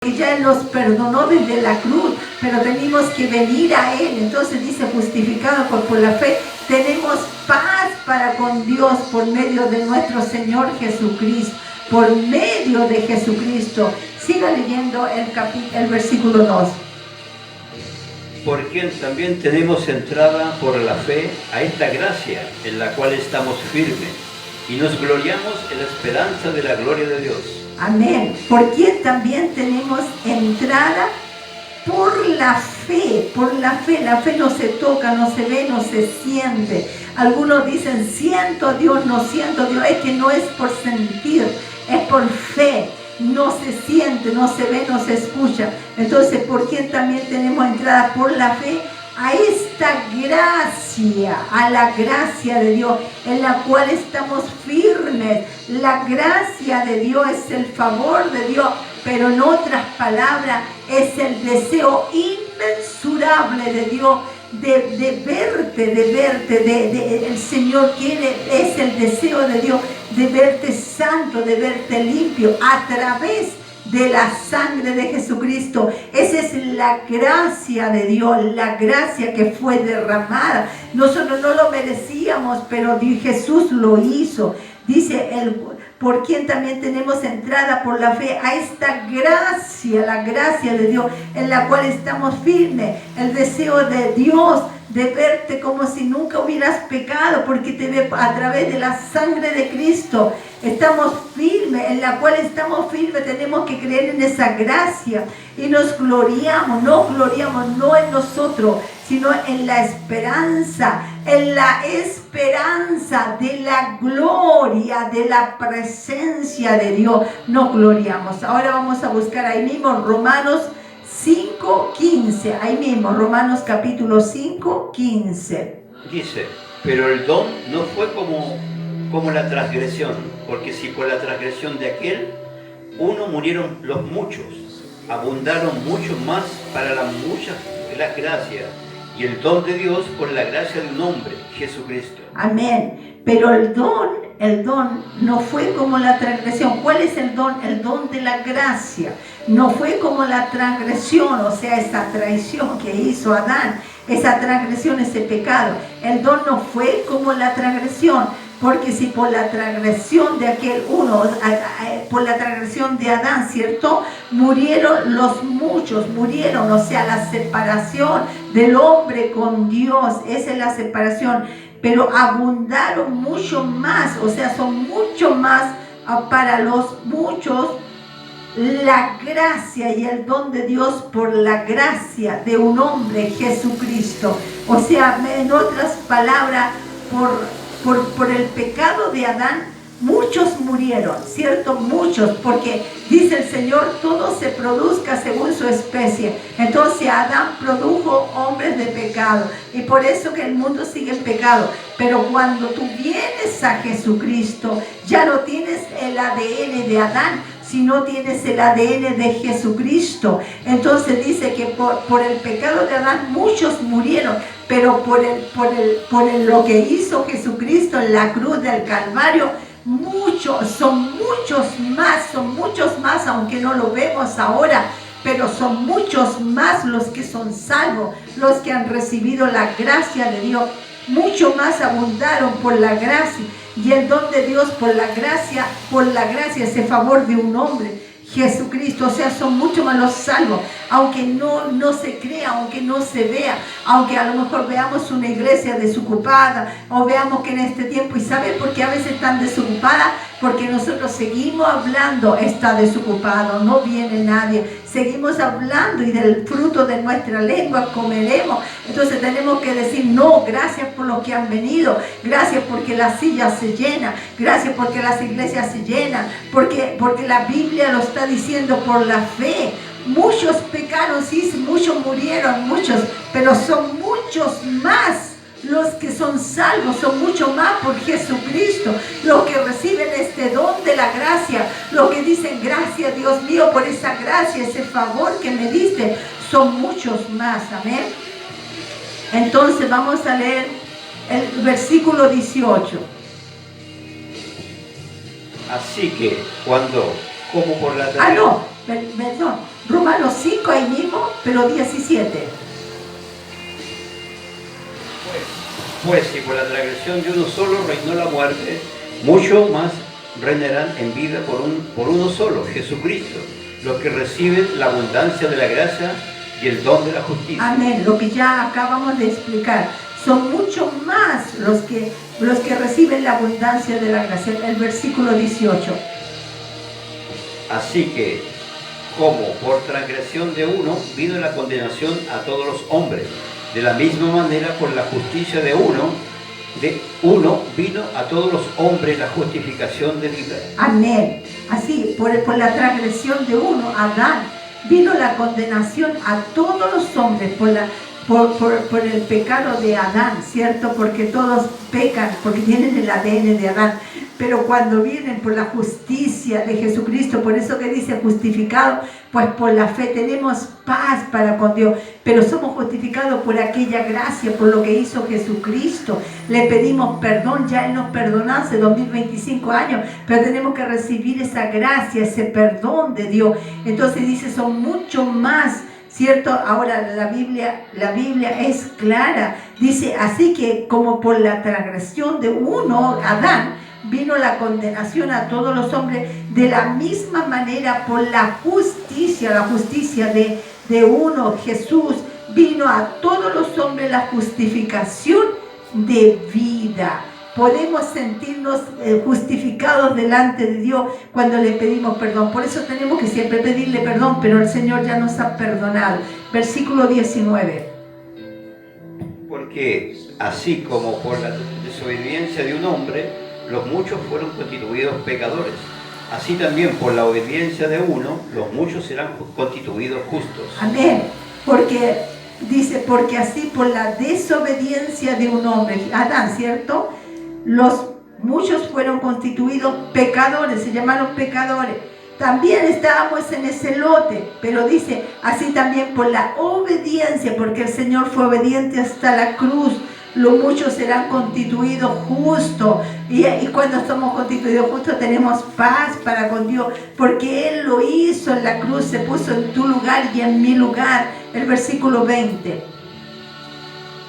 que ya Él nos perdonó desde la cruz, pero tenemos que venir a Él. Entonces dice, justificado por la fe, tenemos paz para con Dios por medio de nuestro Señor Jesucristo, por medio de Jesucristo. Siga leyendo el versículo 2. Por quien también tenemos entrada por la fe a esta gracia en la cual estamos firmes y nos gloriamos en la esperanza de la gloria de Dios. Amén. Por quien también tenemos entrada por la fe, por la fe. La fe no se toca, no se ve, no se siente. Algunos dicen, siento a Dios, no siento a Dios. Es que no es por sentir, es por fe. No se siente, no se ve, no se escucha. Entonces, ¿por quién también tenemos entrada? Por la fe a esta gracia, a la gracia de Dios, en la cual estamos firmes. La gracia de Dios es el favor de Dios, pero en otras palabras, es el deseo inmensurable de Dios de verte, el Señor quiere, es el deseo de Dios de verte santo, de verte limpio a través de la sangre de Jesucristo. Esa es la gracia de Dios, la gracia que fue derramada. Nosotros no lo merecíamos, pero Jesús lo hizo. Dice por quien también tenemos entrada por la fe a esta gracia, la gracia de Dios, en la cual estamos firmes. El deseo de Dios de verte como si nunca hubieras pecado, porque te ve a través de la sangre de Cristo. Estamos firmes, en la cual estamos firmes, tenemos que creer en esa gracia y nos gloriamos no en nosotros, sino en la esperanza de la gloria, de la presencia de Dios. Nos gloriamos. Ahora vamos a buscar ahí mismo Romanos 5:15, ahí mismo, Romanos capítulo 5:15. Dice, pero el don no fue como la transgresión, porque si por la transgresión de aquel uno murieron los muchos, abundaron mucho más para las gracias y el don de Dios por la gracia de un hombre, Jesucristo. Amén. Pero el don no fue como la transgresión. ¿Cuál es el don? El don de la gracia. No fue como la transgresión, o sea, esa traición que hizo Adán, esa transgresión, ese pecado. El don no fue como la transgresión, porque si por la transgresión de aquel uno, por la transgresión de Adán, ¿cierto? Murieron los muchos, o sea, la separación del hombre con Dios, esa es la separación. Pero abundaron mucho más, o sea, son mucho más para los muchos la gracia y el don de Dios por la gracia de un hombre, Jesucristo. O sea, en otras palabras, por el pecado de Adán, muchos murieron, ¿cierto? Muchos, porque dice el Señor, todo se produzca según su especie. Entonces Adán produjo hombres de pecado y por eso que el mundo sigue en pecado. Pero cuando tú vienes a Jesucristo, ya no tienes el ADN de Adán, sino tienes el ADN de Jesucristo. Entonces dice que por el pecado de Adán muchos murieron, pero por lo que hizo Jesucristo en la cruz del Calvario, son muchos más, aunque no lo vemos ahora, pero son muchos más los que son salvos, los que han recibido la gracia de Dios. Mucho más abundaron por la gracia y el don de Dios por la gracia, ese favor de un hombre, Jesucristo. O sea, son mucho más los salvos, aunque no se crea, aunque no se vea, aunque a lo mejor veamos una iglesia desocupada o veamos que en este tiempo, ¿y sabe por qué a veces están desocupadas? Porque nosotros seguimos hablando, está desocupado, no viene nadie, seguimos hablando y del fruto de nuestra lengua comeremos. Entonces tenemos que decir, no, gracias por lo que han venido, gracias porque las sillas se llenan, gracias porque las iglesias se llenan, porque la Biblia lo está diciendo por la fe. Muchos pecaron, sí, muchos murieron, pero son muchos más los que son salvos, son mucho más por Jesucristo, los que reciben este don de la gracia, los que dicen, gracias Dios mío por esa gracia, ese favor que me diste, son muchos más, amén. Entonces vamos a leer el versículo 18. Así que como por la perdón, Romanos 5 ahí mismo, pero 17. Pues si por la transgresión de uno solo reinó la muerte, mucho más reinarán en vida por uno solo, Jesucristo, los que reciben la abundancia de la gracia y el don de la justicia. Amén, lo que ya acabamos de explicar. Son mucho más los que reciben la abundancia de la gracia. El versículo 18. Así que, como por transgresión de uno vino la condenación a todos los hombres, de la misma manera por la justicia de uno vino a todos los hombres la justificación de vida. Amén. Así, por la transgresión de uno, Adán, vino la condenación a todos los hombres por el pecado de Adán, ¿cierto? Porque todos pecan, porque tienen el ADN de Adán. Pero cuando vienen por la justicia de Jesucristo, por eso que dice justificado, pues por la fe tenemos paz para con Dios. Pero somos justificados por aquella gracia, por lo que hizo Jesucristo. Le pedimos perdón, ya Él nos perdonó hace 2025 años, pero tenemos que recibir esa gracia, ese perdón de Dios. Entonces dice, son mucho más, ¿cierto? Ahora la Biblia es clara. Dice, así que como por la transgresión de uno, Adán, vino la condenación a todos los hombres, de la misma manera por la justicia de uno, Jesús, vino a todos los hombres la justificación de vida. Podemos sentirnos justificados delante de Dios cuando le pedimos perdón. Por eso tenemos que siempre pedirle perdón, pero el Señor ya nos ha perdonado. Versículo 19. Porque así como por la desobediencia de un hombre, los muchos fueron constituidos pecadores, así también por la obediencia de uno, los muchos serán constituidos justos. Amén. Porque dice, porque así por la desobediencia de un hombre, Adán, ¿cierto? Los muchos fueron constituidos pecadores, se llamaron pecadores. También estábamos en ese lote, pero dice, así también por la obediencia, porque el Señor fue obediente hasta la cruz, los muchos serán constituidos justos. Y cuando somos constituidos justos tenemos paz para con Dios, porque Él lo hizo en la cruz, se puso en tu lugar y en mi lugar. El versículo 20.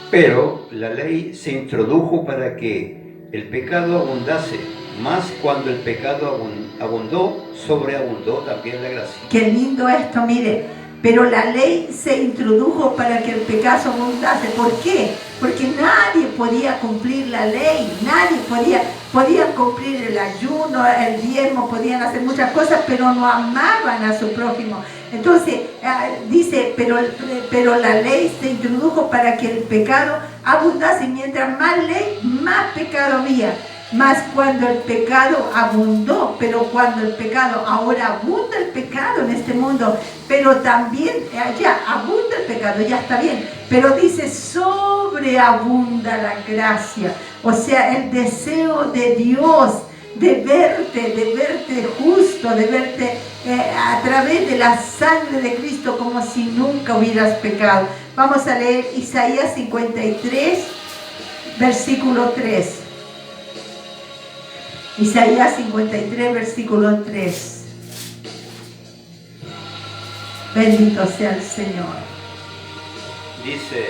Pero la ley se introdujo para que el pecado abundase, más cuando el pecado abundó, sobreabundó también la gracia. Qué lindo esto, mire. Pero la ley se introdujo para que el pecado abundase. ¿Por qué? Porque nadie podía cumplir la ley, nadie podían cumplir el ayuno, el diezmo, podían hacer muchas cosas, pero no amaban a su prójimo. Entonces, dice, pero la ley se introdujo para que el pecado abundase. Mientras más ley, más pecado había. Más cuando el pecado abundó, pero cuando el pecado, ahora abunda el pecado en este mundo, pero también allá abunda el pecado, ya está bien, pero dice sobreabunda la gracia, o sea, el deseo de Dios de verte justo, de verte a través de la sangre de Cristo como si nunca hubieras pecado. Vamos a leer Isaías 53, versículo 3. Isaías 53, versículo 3. Bendito sea el Señor. Dice,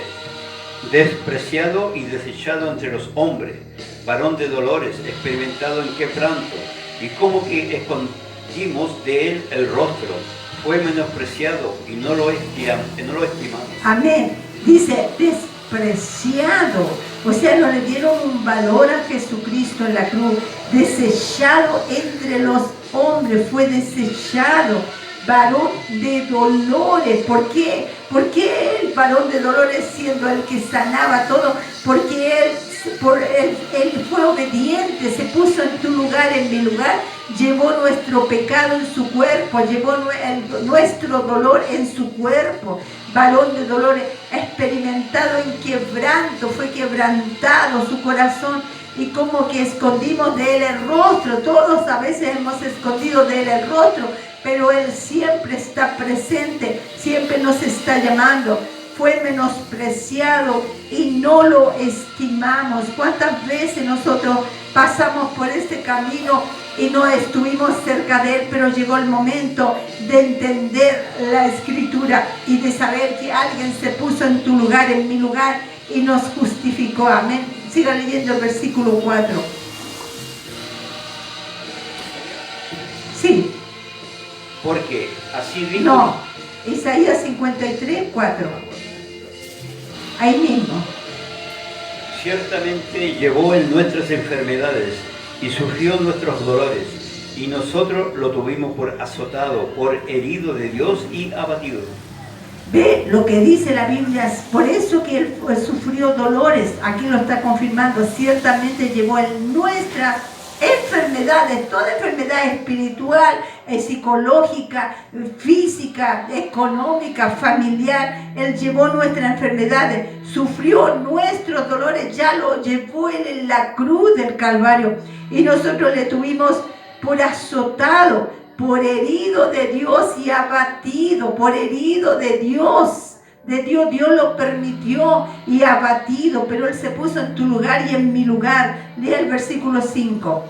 despreciado y desechado entre los hombres, varón de dolores, experimentado en quebranto, y como que escondimos de él el rostro, fue menospreciado y no lo estimamos. Amén. Dice, despreciado, o sea, no le dieron un valor a Jesucristo en la cruz. Desechado entre los hombres, fue desechado, varón de dolores. ¿Por qué? ¿Por qué el varón de dolores, siendo el que sanaba todo? Porque él fue obediente, se puso en tu lugar, en mi lugar, llevó nuestro pecado en su cuerpo, llevó nuestro dolor en su cuerpo. Varón de dolores, experimentado en quebranto, fue quebrantado su corazón, y como que escondimos de él el rostro. Todos a veces hemos escondido de él el rostro, pero él siempre está presente, siempre nos está llamando. fue menospreciado y no lo estimamos. ¿Cuántas veces nosotros pasamos por este camino y no estuvimos cerca de Él, pero llegó el momento de entender la Escritura y de saber que alguien se puso en tu lugar, en mi lugar, y nos justificó? Amén. Siga leyendo el versículo 4. Sí. Porque así dijo. No, Isaías 53, 4. Ahí mismo. Ciertamente llevó en nuestras enfermedades y sufrió nuestros dolores, y nosotros lo tuvimos por azotado, por herido de Dios y abatido. Ve lo que dice la Biblia, por eso que Él sufrió dolores. Aquí lo está confirmando. Ciertamente llevó en nuestras enfermedades, toda enfermedad espiritual, psicológica, física, económica, familiar. Él llevó nuestras enfermedades, sufrió nuestros dolores, ya lo llevó Él en la cruz del Calvario, y nosotros le tuvimos por azotado, por herido de Dios y abatido, por herido de Dios. Dios lo permitió y abatido, pero Él se puso en tu lugar y en mi lugar. Lea el versículo 5.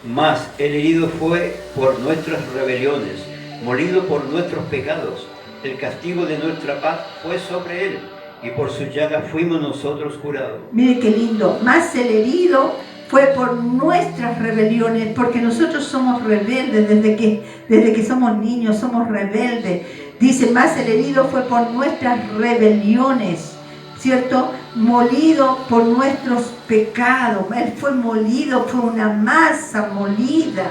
Mas el herido fue por nuestras rebeliones, molido por nuestros pecados. El castigo de nuestra paz fue sobre Él, y por su llaga fuimos nosotros curados. Mire qué lindo. Más el herido fue por nuestras rebeliones, porque nosotros somos rebeldes desde que somos niños, somos rebeldes. Dice, más el herido fue por nuestras rebeliones, ¿cierto? Molido por nuestros pecados. Él fue molido, fue una masa molida.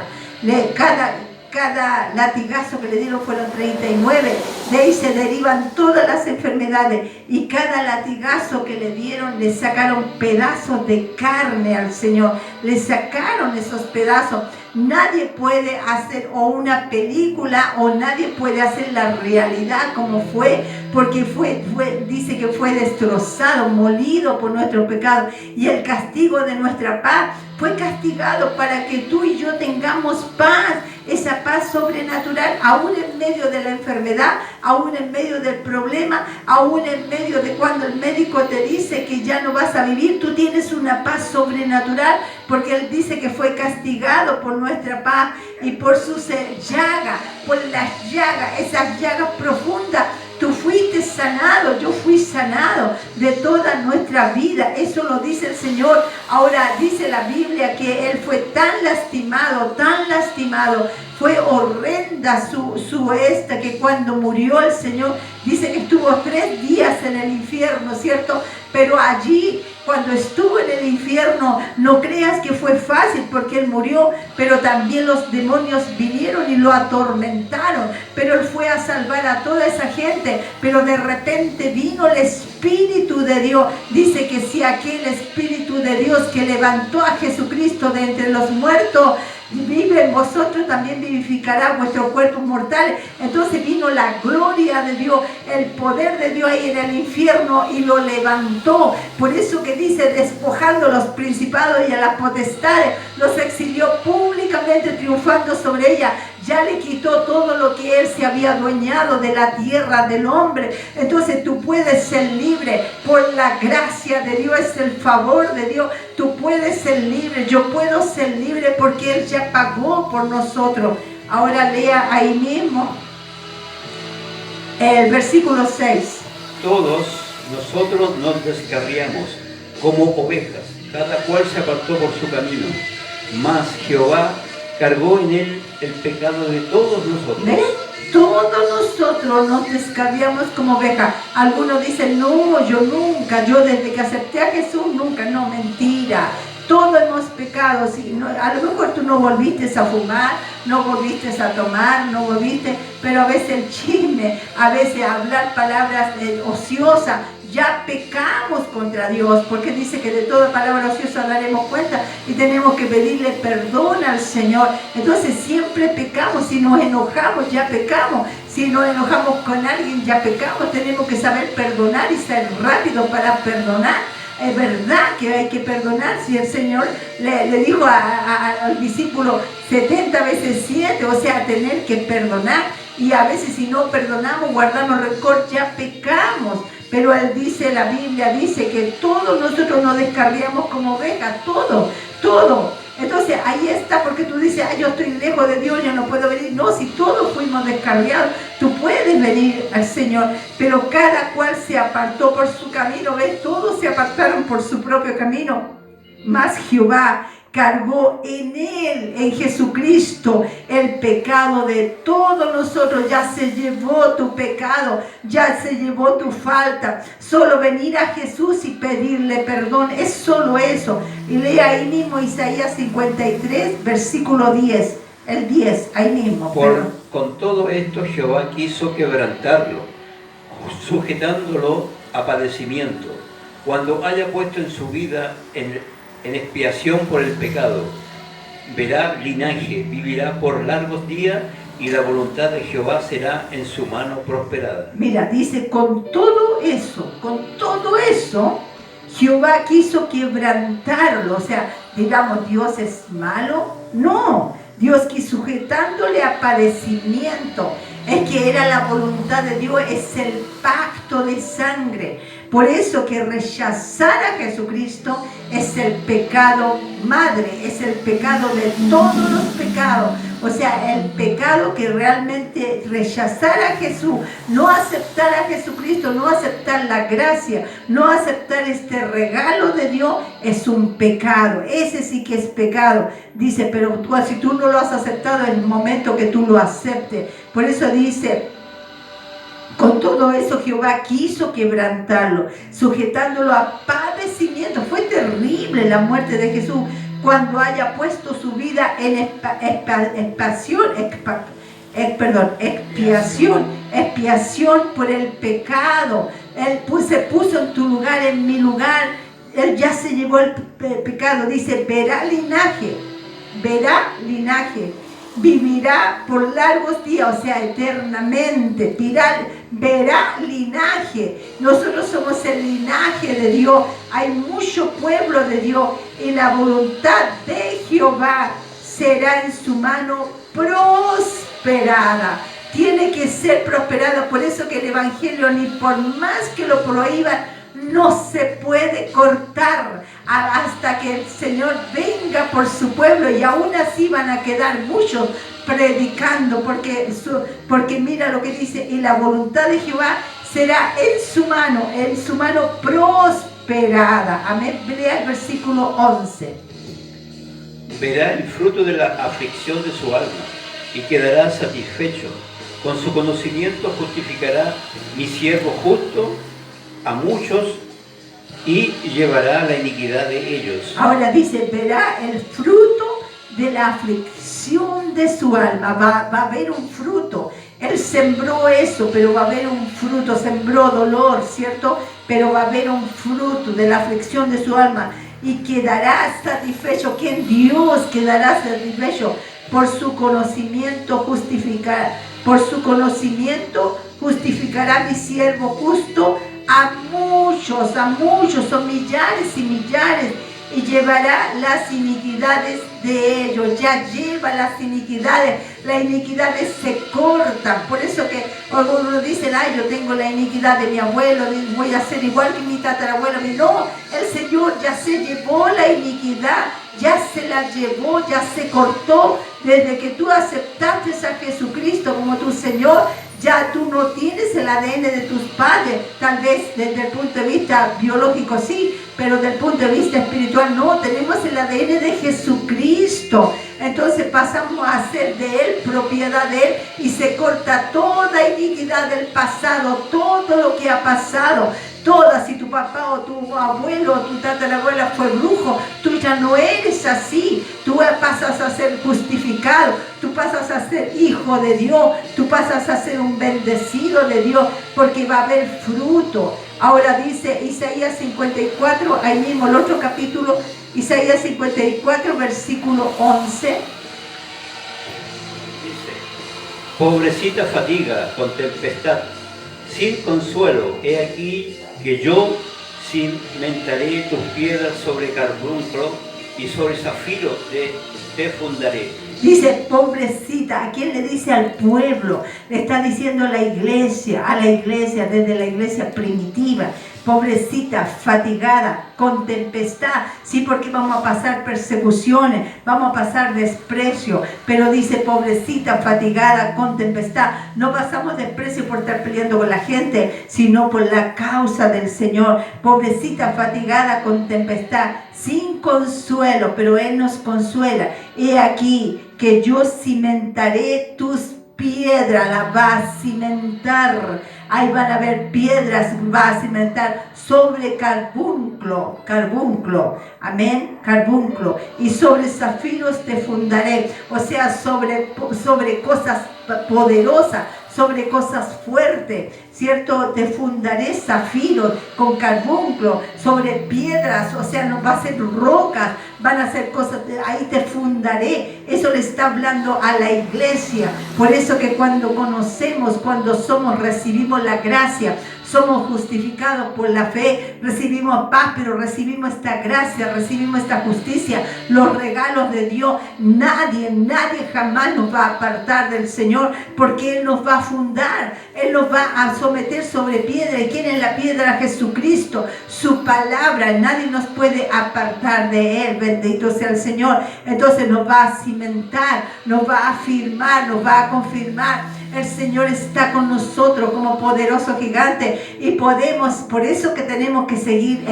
Cada latigazo que le dieron fueron 39. De ahí se derivan todas las enfermedades. Y cada latigazo que le dieron, le sacaron pedazos de carne al Señor. Le sacaron esos pedazos. Nadie puede hacer o una película o nadie puede hacer la realidad como fue, porque dice que fue destrozado, molido por nuestro pecado, y el castigo de nuestra paz fue castigado para que tú y yo tengamos paz, esa paz sobrenatural, aún en medio de la enfermedad, aún en medio del problema, aún en medio de cuando el médico te dice que ya no vas a vivir, tú tienes una paz sobrenatural, porque Él dice que fue castigado por nuestra paz y por sus llagas, por las llagas, esas llagas profundas. Tú fuiste sanado, yo fui sanado de toda nuestra vida. Eso lo dice el Señor. Ahora dice la Biblia que Él fue tan lastimado, fue horrenda que cuando murió el Señor, dice que estuvo 3 días en el infierno, ¿cierto? Pero allí, cuando estuvo en el infierno, no creas que fue fácil, porque Él murió, pero también los demonios vinieron y lo atormentaron, pero Él fue a salvar a toda esa gente. Pero de repente vino el Espíritu de Dios. Dice que si aquel Espíritu de Dios que levantó a Jesucristo de entre los muertos vive en vosotros, también vivificará vuestros cuerpos mortales. Entonces vino la gloria de Dios, el poder de Dios ahí en el infierno, y lo levantó. Por eso que dice, despojando a los principados y a las potestades, los exilió públicamente, triunfando sobre ella. Ya le quitó todo lo que Él se había adueñado de la tierra, del hombre. Entonces tú puedes ser libre por la gracia de Dios, es el favor de Dios. Tú puedes ser libre, yo puedo ser libre porque Él ya pagó por nosotros. Ahora lea ahí mismo el versículo 6. Todos nosotros nos descarriamos como ovejas, cada cual se apartó por su camino, mas Jehová cargó en Él el pecado de todos nosotros. ¿Ves? Todos nosotros nos descarriamos como ovejas. Algunos dicen, no, yo nunca, yo desde que acepté a Jesús nunca. No, mentira. Todos hemos pecado. Sí, no, a lo mejor tú no volviste a fumar, no volviste a tomar, no volviste, pero a veces el chisme, a veces hablar palabras ociosas, ya pecamos contra Dios, porque dice que de toda palabra ociosa daremos cuenta y tenemos que pedirle perdón al Señor. Entonces siempre pecamos. Si nos enojamos, ya pecamos. Si nos enojamos con alguien, ya pecamos. Tenemos que saber perdonar y ser rápido para perdonar. Es verdad que hay que perdonar. Si el Señor le dijo al discípulo 70 veces 7, o sea, tener que perdonar. y a veces si no perdonamos, guardamos rencor, ya pecamos. Pero él dice, la Biblia dice que todos nosotros nos descarriamos como ovejas, todo. Entonces ahí está, porque tú dices, yo estoy lejos de Dios, yo no puedo venir. No, si todos fuimos descarriados, tú puedes venir al Señor, pero cada cual se apartó por su camino, ¿ves? Todos se apartaron por su propio camino, mas Jehová cargó en él, en Jesucristo, el pecado de todos nosotros. Ya se llevó tu pecado, ya se llevó tu falta. Solo venir a Jesús y pedirle perdón, es solo eso. Y lee ahí mismo Isaías 53, versículo 10, el 10, ahí mismo. Con todo esto Jehová quiso quebrantarlo, sujetándolo a padecimiento, cuando haya puesto en su vida en expiación por el pecado. Verá linaje, vivirá por largos días, y la voluntad de Jehová será en su mano prosperada. Mira, dice, con todo eso, Jehová quiso quebrantarlo. O sea, digamos, ¿Dios es malo? No, Dios quiso sujetándole a padecimiento. Es que era la voluntad de Dios, es el pacto de sangre. Por eso que rechazar a Jesucristo es el pecado madre, es el pecado de todos los pecados. O sea, el pecado que realmente rechazar a Jesús, no aceptar a Jesucristo, no aceptar la gracia, no aceptar este regalo de Dios, es un pecado. Ese sí que es pecado. Dice, pero si tú no lo has aceptado, es el momento que tú lo aceptes. Por eso dice, con todo eso Jehová quiso quebrantarlo, sujetándolo a padecimiento. Fue terrible la muerte de Jesús. Cuando haya puesto su vida en expiación por el pecado. Él se puso en tu lugar, en mi lugar. Él ya se llevó el pecado. Dice, verá linaje, vivirá por largos días, o sea, eternamente. Verá linaje. Nosotros somos el linaje de Dios. Hay mucho pueblo de Dios, y la voluntad de Jehová será en su mano prosperada. Tiene que ser prosperada. Por eso que el evangelio, ni por más que lo prohíban, no se puede cortar hasta que el Señor venga por su pueblo. Y aún así van a quedar muchos predicando, porque mira lo que dice, y la voluntad de Jehová será en su mano prosperada. Amén. Lea el versículo 11. Verá el fruto de la aflicción de su alma y quedará satisfecho. Con su conocimiento justificará mi siervo justo a muchos, y llevará la iniquidad de ellos. Ahora dice, verá el fruto de la aflicción de su alma. Va a haber un fruto. Él sembró eso, pero va a haber un fruto. Sembró dolor, ¿cierto? Pero va a haber un fruto de la aflicción de su alma, y quedará satisfecho. ¿Quién? Dios quedará satisfecho. Por su conocimiento justificará mi siervo justo a muchos, son millares y millares, y llevará las iniquidades de ellos. Ya lleva las iniquidades se cortan. Por eso que algunos dicen, yo tengo la iniquidad de mi abuelo, voy a ser igual que mi tatarabuelo. No, el Señor ya se llevó la iniquidad, ya se la llevó, ya se cortó. Desde que tú aceptaste a Jesucristo como tu Señor, ya tú no tienes el ADN de tus padres. Tal vez desde el punto de vista biológico sí, pero desde el punto de vista espiritual no. Tenemos el ADN de Jesucristo. Entonces pasamos a ser de Él, propiedad de Él, y se corta toda iniquidad del pasado, todo lo que ha pasado. Si tu papá o tu abuelo o tu tatarabuela fue brujo, tú ya no eres así. Tú pasas a ser justificado, tú pasas a ser hijo de Dios, tú pasas a ser un bendecido de Dios, porque va a haber fruto. Ahora dice Isaías 54, ahí mismo el otro capítulo, Isaías 54, versículo 11. Dice, pobrecita fatiga con tempestad, sin consuelo, he aquí que yo cimentaré tus piedras sobre carbunclo, y sobre zafiro te fundaré. Dice, pobrecita. ¿A quién le dice? Al pueblo. Le está diciendo a la iglesia, desde la iglesia primitiva. Pobrecita, fatigada, con tempestad. Sí, porque vamos a pasar persecuciones, vamos a pasar desprecio. Pero dice, pobrecita, fatigada, con tempestad. No pasamos desprecio por estar peleando con la gente, sino por la causa del Señor. Pobrecita, fatigada, con tempestad, sin consuelo, pero Él nos consuela. He aquí que yo cimentaré tus piedras, la va a cimentar. Ahí van a haber piedras, va a cimentar sobre carbunclo, amén, carbunclo, y sobre zafiros te fundaré, o sea, sobre cosas poderosas, sobre cosas fuertes, ¿cierto? Te fundaré zafiros con carbunclo, sobre piedras, o sea, no va a ser rocas, van a ser cosas, ahí te fundaré. Eso le está hablando a la iglesia. Por eso que cuando conocemos, recibimos la gracia, somos justificados por la fe, recibimos paz, pero recibimos esta gracia, recibimos esta justicia, los regalos de Dios. Nadie jamás nos va a apartar del Señor, porque Él nos va a fundar, Él nos va a someter sobre piedra. ¿Y quién es la piedra? Jesucristo, su palabra. Nadie nos puede apartar de Él, bendito sea el Señor. Entonces nos va a cimentar, nos va a afirmar, nos va a confirmar. El Señor está con nosotros como poderoso gigante y podemos, por eso que tenemos que seguir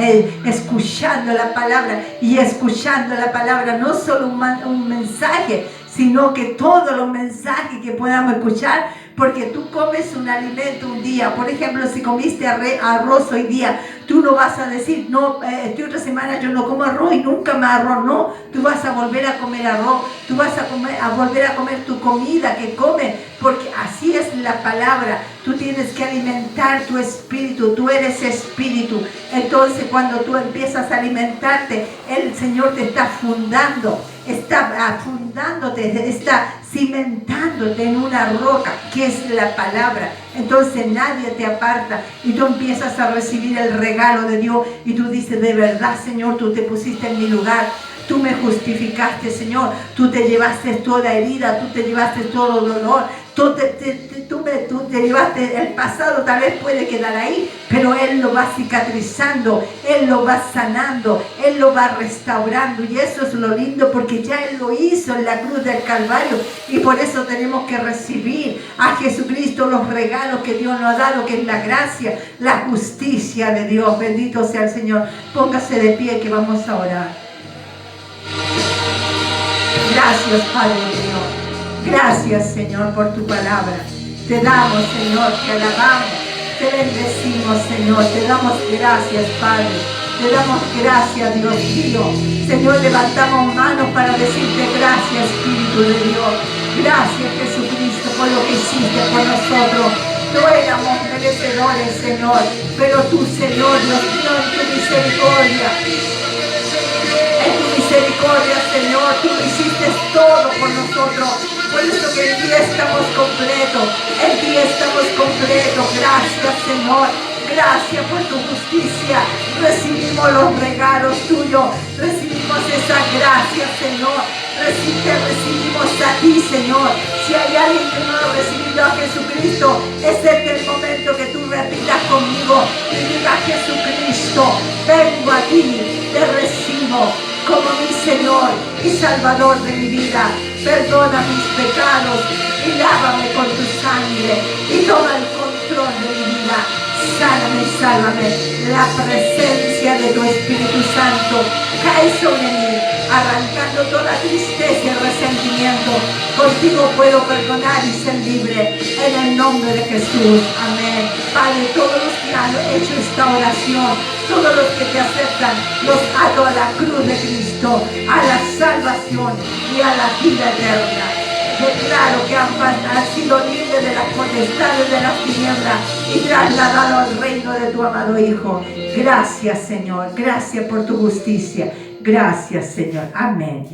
escuchando la palabra, y escuchando la palabra, no solo un mensaje, sino que todos los mensajes que podamos escuchar, porque tú comes un alimento un día. Por ejemplo, si comiste arroz hoy día, tú no vas a decir, no, esta otra semana yo no como arroz y nunca más arroz. No, tú vas a volver a comer arroz, tú vas a volver a comer tu comida que comes, porque así es la palabra. Tú tienes que alimentar tu espíritu, tú eres espíritu. Entonces cuando tú empiezas a alimentarte, el Señor te está fundando, está fundándote, está cimentándote en una roca, que es la palabra. Entonces nadie te aparta y tú empiezas a recibir el regalo de Dios y tú dices, de verdad, Señor, tú te pusiste en mi lugar. Tú me justificaste, Señor. Tú te llevaste toda herida, tú te llevaste todo dolor. Tú te llevaste el pasado, tal vez puede quedar ahí, pero Él lo va cicatrizando, Él lo va sanando, Él lo va restaurando. Y eso es lo lindo, porque ya Él lo hizo en la cruz del Calvario. Y por eso tenemos que recibir a Jesucristo los regalos que Dios nos ha dado, que es la gracia, la justicia de Dios. Bendito sea el Señor. Póngase de pie que vamos a orar. Gracias, Padre Dios. Gracias, Señor, por tu palabra. Te damos, Señor, te alabamos, te bendecimos, Señor. Te damos gracias, Padre. Te damos gracias, Dios mío. Señor, levantamos manos para decirte gracias, Espíritu de Dios. Gracias, Jesucristo, por lo que hiciste por nosotros. No éramos merecedores, Señor, pero tú, Señor, Dios mío, en tu misericordia, Señor, tú hiciste todo por nosotros. Por eso que en ti estamos completos, Gracias, Señor, gracias por tu justicia. Recibimos los regalos tuyos, recibimos esa gracia, Señor. Recibimos a ti, Señor. Si hay alguien que no ha recibido a Jesucristo, este es el momento que tú repitas conmigo y digas: Jesucristo, vengo a ti, te recibo como mi Señor y Salvador de mi vida. Perdona mis pecados y lávame con tu sangre y toma el control de mi vida. Sáname, sálvame. La presencia de tu Espíritu Santo cae sobre mí, arrancando toda tristeza y resentimiento. Contigo puedo perdonar y ser libre, en el nombre de Jesús. Amén. Padre, todos los que han hecho esta oración, todos los que te aceptan, los ato a la cruz de Cristo, a la salvación y a la vida eterna. Declaro que han sido libres de las potestades de las tinieblas y trasladado al reino de tu amado Hijo. Gracias, Señor. Gracias por tu justicia. Gracias, Señor. Amén.